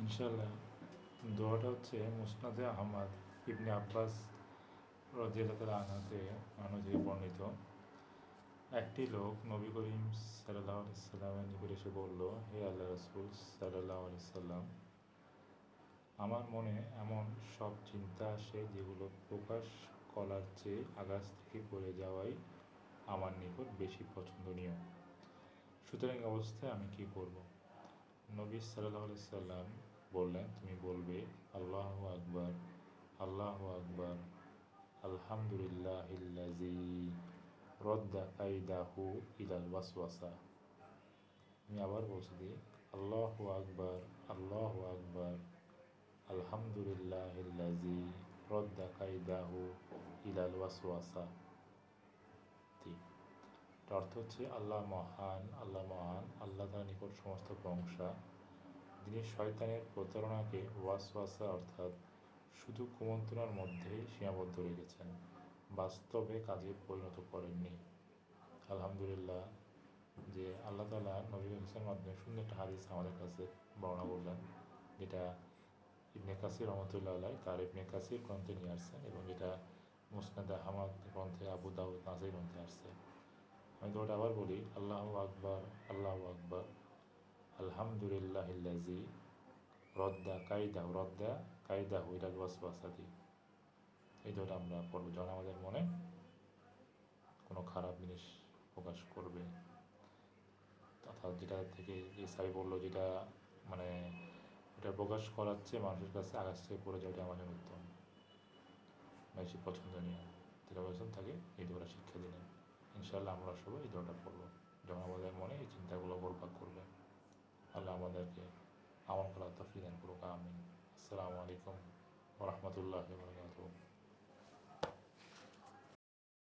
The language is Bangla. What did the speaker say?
ইনশাআল্লাহ দোয়াটা হচ্ছে মুসনাদে আহমদ ইবনে আব্বাস রাদিয়াল্লাহু তাআলা আনহু থেকে বর্ণিত। একটি লোক নবী করিম সাল্লাল্লাহু আলাইহি সাল্লামের নিকট এসে বলল, হে আল্লাহ রাসূল সাল্লাল্লাহু আলাইহি সাল্লাম, আমার মনে এমন সব চিন্তা আসে যেগুলো প্রকাশ করার চেয়ে আকাশ থেকে পড়ে যাওয়াই আমার নিকট বেশি পছন্দনীয়। সুতরাং এই অবস্থায় আমি কি করব? নবী সাল্লাল্লাহু আলাইহি সাল্লাম বললেন, তুমি বলবে আল্লাহু আকবার, আল্লাহু আকবার, আলহামদুলিল্লাহিল্লাযী রদ্দা কাইদাহু ইলাল ওয়াসওয়াসা। আমি আবার বলছি দিই, আল্লাহু আকবার, আল্লাহু আকবার, আলহামদুলিল্লাহিল্লাযী রদ্দা কাইদাহু ইলাল ওয়াসওয়াসা। এর অর্থ হচ্ছে আল্লাহ মহান, আল্লাহ মহান, আল্লাহ তার নিকট সমস্ত প্রশংসা, যিনি শয়তানের প্রতারণাকে ওয়াসওয়াসা অর্থাৎ শুধু কুমন্ত্রণার মধ্যেই সীমাবদ্ধ রেখেছেন, বাস্তবে কাজে পরিণত করেননি। আলহামদুলিল্লাহ যে আল্লাহ তাআলা নবী হাদিসের মাধ্যমে সুন্দর একটা হাদিস আমাদের কাছে বর্ণনা করলেন, যেটা ইবনে কাসির রহমতুল্লাহ আলাইহি তার ইবনে কাসির গ্রন্থে নিয়ে আসছেন এবং যেটা মুসনাদে আহমদ গ্রন্থে, আবু দাউদ, নাসাই গ্রন্থে আসছে। আমি তো ওটা আবার বলি, আল্লাহু আকবার, আল্লাহু আকবার, আলহামদুলিল্লাহিল্লাযী রদ্দা কাইদাহু ইলাল ওয়াসওয়াসাতি। এই দুটো আমরা পড়ব যখন আমাদের মনে কোনো খারাপ জিনিস প্রকাশ করবে, অর্থাৎ যেটা থেকে যে সাই বললো, যেটা মানে এটা প্রকাশ করাচ্ছে মানুষের কাছে আকাশ থেকে পড়ে যায়, ওটা আমাদের উত্তম বেশি পছন্দনীয় যেটা বলছেন তাকে এই দোয়াটা শিক্ষা দিলেন। ইনশাআল্লাহ আমরা সবাই এই দোয়াটা পড়ব যখন আমাদের মনে এই চিন্তাগুলো ঘুরপাক করবে। আল্লাহ আমাদেরকে আমল করার তৌফিক দান করুক, আমিন। আসসালামু আলাইকুম ওয়া রাহমাতুল্লাহি ওয়া বারাকাতুহু।